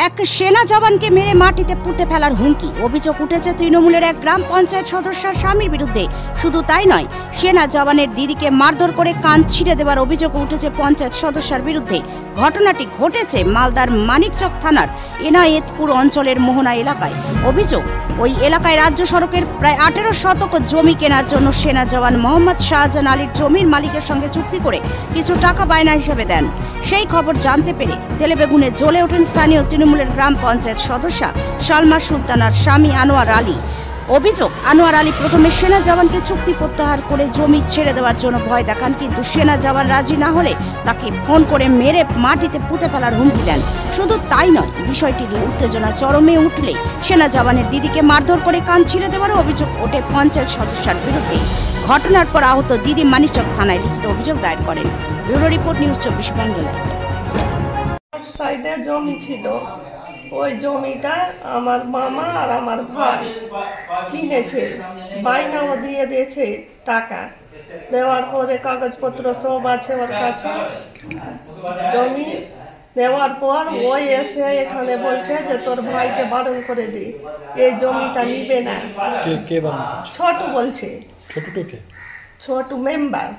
এক সেনা জওয়ানকে মেরে মাটিতে পুঁতে ফেলার হুমকি। অভিযোগ উঠেছে তৃণমূলের এক গ্রাম পঞ্চায়েত সদস্যের স্বামীর বিরুদ্ধে। শুধু তাই নয়, সেনা জওয়ানের দিদিকে মারধর করে কান ছিঁড়ে দেওয়ার অভিযোগ উঠেছে পঞ্চায়েত সদস্যের বিরুদ্ধে। ঘটনাটি ঘটেছে মালদার মানিকচক থানার এনায়েতপুর অঞ্চলের মোহনা এলাকায়। অভিযোগ, ওই এলাকায় রাজ্য সড়কের প্রায় 18 শতক জমি কেনার জন্য সেনা জওয়ান মোহাম্মদ শাহজাহান আলীর জমির মালিকের সঙ্গে চুক্তি করে কিছু টাকা বায়না হিসেবে দেন। সেই খবর জানতে পেরে তেলেবেগুনে জ্বলে ওঠেন স্থানীয় তৃণমূলের গ্রাম পঞ্চায়েত সদস্যা সালমা সুলতানার স্বামী আনোয়ার আলী। অভিযোগ, আনোয়ার আলী প্রথমে সেনা জওয়ানকে চুক্তি প্রত্যাহার করে জমি ছেড়ে দেওয়ার জন্য ভয় দেখান, কিন্তু সেনা জওয়ান রাজি না হলে তাকে ফোন করে মেরে মাটিতে পুঁতে ফেলার হুমকি দেন। শুধু তাই নয়, বিষয়টি নিয়ে উত্তেজনা চরমে উঠলে সেনা জওয়ানের দিদিকে মারধর করে কান ছিঁড়ে দেওয়ার অভিযোগ ওঠে পঞ্চায়েত সদস্যের বিরুদ্ধে। ঘটনার পর আহত দিদি মানিকচক থানায় লিখিত অভিযোগ দায়ের করেন। Bureau report, news 24 Bangla. সাইডে জমি ছিল, ওই জমিটা আমার মামা আর আমার ভাই কিনেছে, বাইনাও দিয়ে দিয়েছে। টাকা দেওয়ার পরে কাগজপত্র সব আছে ওর কাছে। জমি দেওয়ার পর ওই এসে এখানে বলছে যে তোর ভাইকে বারণ করে দি, এই জমিটা নিবে না। ছোট বলছে। ছোট মেম্বার।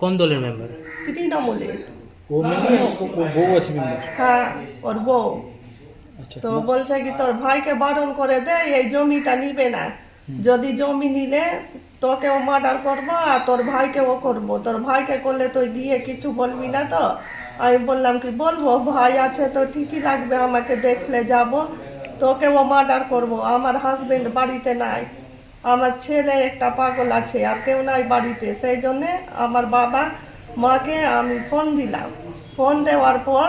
কোন দলের মেম্বার? তৃণমূলের। হ্যাঁ, ওর বউ। তো বলছে কি তোর ভাইকে বারণ করে দে, এই জমিটা নিবে না। যদি জমি নিলে তোকেও মার্ডার করবো আর তোর ভাইকেও করবো। তোর ভাইকে করলে তুই গিয়ে কিছু বলবি না তো? আমি বললাম কি বলবো, ভাই আছে তো ঠিকই লাগবে, আমাকে দেখলে যাব, তোকেও মার্ডার করবো। আমার হাজবেন্ড বাড়িতে নাই, আমার ছেলে একটা পাগল আছে, আর কেউ নাই বাড়িতে। সেই জন্যে আমার বাবা মাকে আমি ফোন দিলাম। ফোন দেওয়ার পর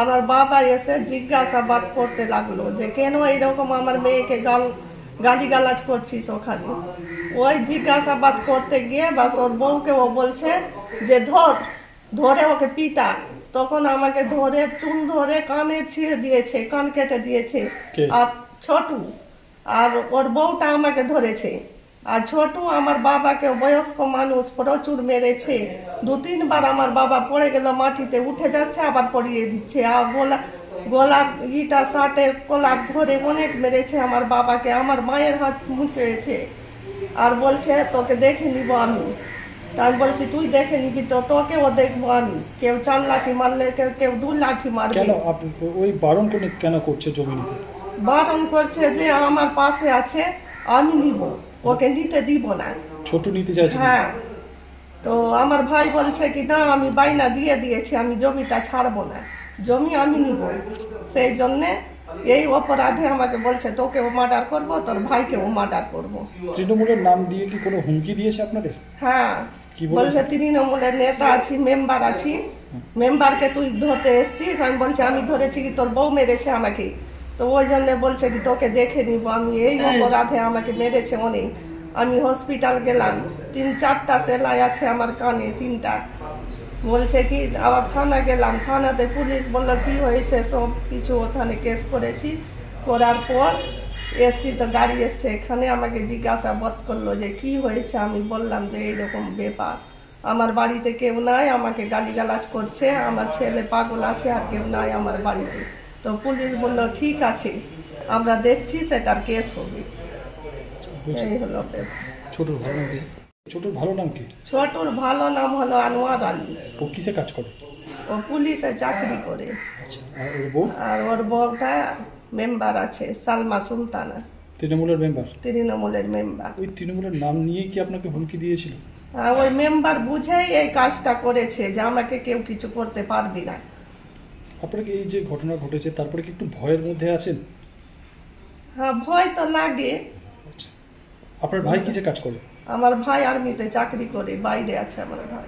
আমার বাবা এসে জিজ্ঞাসাবাদ করতে লাগলো যে কেন এইরকম আমার মেয়েকে গালিগালাজ করছিস ওখানে। ওই জিজ্ঞাসাবাদ করতে গিয়ে বাস ওর বউকে ও বলছে যে ধরে ওকে পিটা। তখন আমাকে ধরে চুল ধরে কানে ছিঁড়ে দিয়েছে, কান কেটে দিয়েছে। আর ছোটু আর ওর বউটা আমাকে ধরেছে। আর ছোটু আমার বাবাকে, বয়স্ক মানুষ, প্রচুর মেরেছে। 2-3 বার আমার বাবা পড়ে গেল মাটিতে, উঠে যাচ্ছে আবার পড়িয়ে দিচ্ছে। আর গলার ইটা শার্টের কলার ধরে অনেক মেরেছে আমার বাবাকে। আমার মায়ের হাত মুচড়েছে আর বলছে তোকে দেখে নিব আমি। তাই বলছি তুই দেখে নিবি তো, তোকেও দেখবো আমি। কেউ 4 লাঠি মারলে কেউ 2 লাঠি মারবে। ওই বারণ কেন করছে জমি নিতে? বারণ করছে যে আমার পাশে আছে, আমি নিব, ওকে নিতে দিব না। ছোট নিতে চাইছে? হ্যাঁ। তো আমার ভাই বলছে কি না, আমি বাইনা দিয়ে দিয়েছি, আমি জমিটা ছাড়বো না, জমি আমি নিব। সেই জন্যে এই অপরাধে আমাকে বলছে তোকেও মার্ডার করবো, তোর ভাইকেও মার্ডার করবো। তৃণমূলের নাম দিয়ে কি কোনো হুমকি দিয়েছে আপনাদের? হ্যাঁ, বলছে তৃণমূলের নেতা আছি, মেম্বার আছি, মেম্বারকে তুই ধরতে এসছিস। আমি বলছি আমি ধরেছি কি, তোর বউ মেরেছে আমাকে। তো ওই জন্য বলছে কি তোকে দেখে নিব আমি, এই অপরাধে আমাকে মেরেছে অনেক। আমি হসপিটাল গেলাম, 3-4টা সেলাই আছে আমার কানে, 3টা। বলছে কি আবার থানা গেলাম, থানাতে পুলিশ বললো কি হয়েছে, সব কিছু ওখানে কেস করেছি। করার পর এসছি, তো গাড়ি এসছে এখানে, আমাকে জিজ্ঞাসাবাদ করলো যে কি হয়েছে। আমি বললাম যে এইরকম ব্যাপার, আমার বাড়িতে কেউ নাই, আমাকে গালিগালাজ করছে, আমার ছেলে পাগল আছে, আর কেউ নাই আমার বাড়িতে। তো পুলিশ বললো ঠিক আছে, আমরা দেখছি, সেটার কেস হবে। এই হলো ব্যাপার। ছোটুর ভালো নাম কি? ছোটুর ভালো নাম হলো আনোয়ার আলী। ও কিসে কাজ করে? ও পুলিশে চাকরি করে। আর ওর বউটা মেম্বার আছে, সালমা সুলতানা। তৃণমূলের মেম্বার? তৃণমূলের মেম্বার। ওই তৃণমূলের নাম নিয়ে কি আপনাকে হুমকি দিয়েছিল? ওই মেম্বার বুঝেই এই কাজটা করেছে যে আমাকে কেউ কিছু করতে পারবি না। আপনাকে এই যে ঘটনা ঘটেছে তারপরে কি একটু ভয়ের মধ্যে আছেন? হ্যাঁ, ভয় তো লাগে। আপনার ভাই কিসে কাজ করে? আমার ভাই আর্মিতে চাকরি করে, বাইরে আছে আমার ভাই।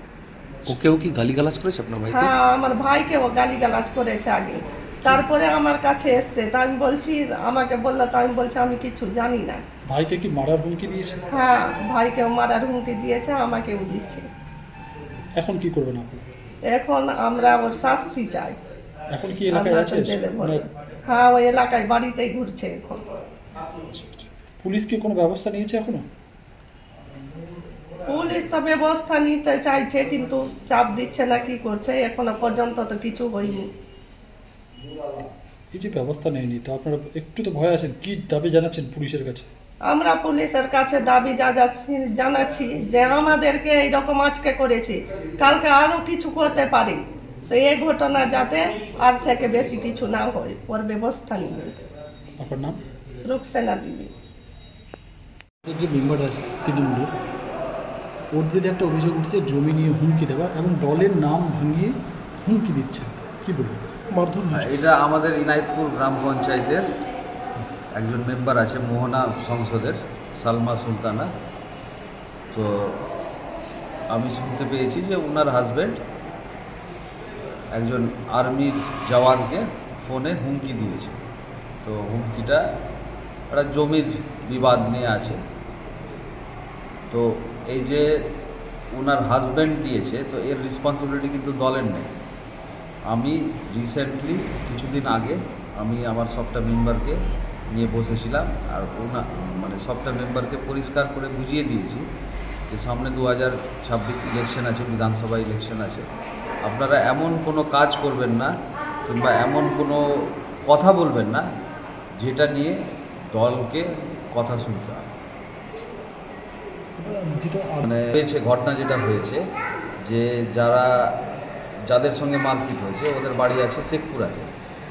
ওকেও কি গালিগালাজ করেছে আপনার ভাইকে? হ্যাঁ, আমার ভাইকে ও গালিগালাজ করেছে আগে, তারপরে আমার কাছে এসছে। তা আমি বলছি, আমাকে বললো, তা আমি বলছি আমি কিছু জানি না। ভাইকে কি মারার হুমকি দিয়েছে? হ্যাঁ, ভাইকেও মারার হুমকি দিয়েছে, আমাকেও দিচ্ছে। এখন কি করবেন আপনি? এখন আমরা ওর শাস্তি চাই। এখন কি এলাকায় আছে? হ্যাঁ, ওই এলাকায় বাড়িতেই ঘুরছে এখন। পুলিশ কি কোনো ব্যবস্থা নিয়েছে এখনো? পুলিশ তো ব্যবস্থা নিতে চাইছে, কিন্তু চাপ দিচ্ছে না, কি করছে, এখনো পর্যন্ত তো কিছু হয়নি। এই যে ব্যবস্থা নেয়নি, তো আপনারা একটু তো ভয় আছেন, কি দাবি জানাচ্ছেন পুলিশের কাছে? আমরা পুলিশের কাছে দাবি জানাচ্ছি যে আমাদেরকে এইরকম আজকে করেছে, কালকে আরো কিছু করতে পারে, তো এই ঘটনা যাতে আর থেকে বেশি কিছু না হয় ওর ব্যবস্থা নিবে। আপনার নাম? রুকসানা বিবি। ওর যে মেম্বার আছে তৃণমূলের, ওর দিকে একটা অভিযোগ উঠছে জমি নিয়ে হুমকি দেওয়া এবং দলের নাম ভাঙিয়ে হুমকি দিচ্ছে, কি বলবো? মারধর হচ্ছে। এটা আমাদের ইনায়তপুর গ্রাম পঞ্চায়েতের একজন মেম্বার আছে মোহনা সংসদের, সালমা সুলতানা। তো আমি শুনতে পেয়েছি যে ওনার হাজব্যান্ড একজন আর্মির জওয়ানকে ফোনে হুমকি দিয়েছে। তো হুমকিটা একটা জমির বিবাদ নিয়ে আছে। তো এই যে ওনার হাজব্যান্ড দিয়েছে, তো এর রেসপন্সিবিলিটি কিন্তু দলের নেই। আমি রিসেন্টলি কিছুদিন আগে আমি আমার সবটা মেম্বারকে নিয়ে বসেছিলাম, আর সবটা মেম্বারকে পরিষ্কার করে বুঝিয়ে দিয়েছি যে সামনে 2026 ইলেকশন আছে, বিধানসভা ইলেকশন আছে। আপনারা এমন কোনো কাজ করবেন না কিংবা এমন কোনো কথা বলবেন না যেটা নিয়ে দলকে কথা শুনতে হবে। হয়েছে ঘটনা যেটা হয়েছে যে যাদের সঙ্গে মারপিট হয়েছে ওদের বাড়ি আছে শেখপুরাতে,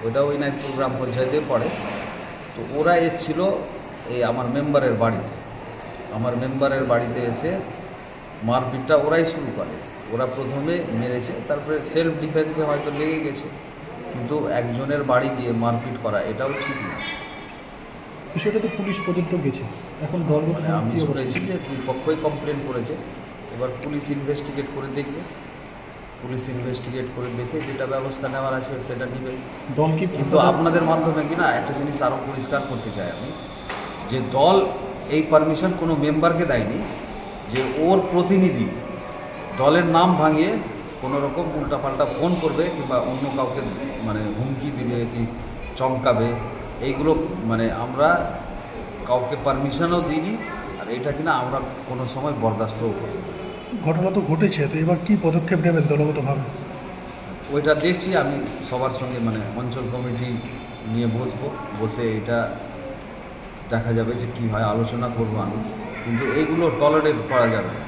ওইটাও ইনায়তপুর গ্রাম পঞ্চায়েতে পড়ে। তো ওরা এসছিল এই আমার মেম্বারের বাড়িতে, আমার মেম্বারের বাড়িতে এসে মারপিটটা ওরাই শুরু করে। ওরা প্রথমে মেরেছে, তারপরে সেলফ ডিফেন্সে হয়তো লেগে গেছে, কিন্তু একজনের বাড়ি গিয়ে মারপিট করা এটাও ঠিক না। বিষয়টা তো পুলিশ পর্যন্ত গেছে, এখন দলগত আমি শুনেছি যে দুই পক্ষই কমপ্লেন করেছে। এবার পুলিশ ইনভেস্টিগেট করে দেখবে, পুলিশ ইনভেস্টিগেট করে দেখে যেটা ব্যবস্থা নেওয়ার আছে সেটা নেবে। দল কি কিন্তু আপনাদের মাধ্যমে কিনা একটা জিনিস আরও পরিষ্কার করতে চাই আমি, যে দল এই পারমিশন কোনো মেম্বারকে দেয়নি যে ওর প্রতিনিধি দলের নাম ভাঙিয়ে কোনো রকম উল্টাপাল্টা ফোন করবে কিংবা অন্য কাউকে হুমকি দিবে কি চমকাবে, এইগুলো আমরা কাউকে পারমিশনও দিইনি, আর এটা কিনা আমরা কোনো সময় বরদাস্তও করি। ঘটনা তো ঘটেছে, তো এবার কি পদক্ষেপ নেবেন দলগতভাবে? ওইটা দেখছি, আমি সবার সঙ্গে অঞ্চল কমিটি নিয়ে বসে এটা দেখা যাবে যে কী হয়, আলোচনা করবো আমি, কিন্তু এইগুলো টলারেট করা যাবে না।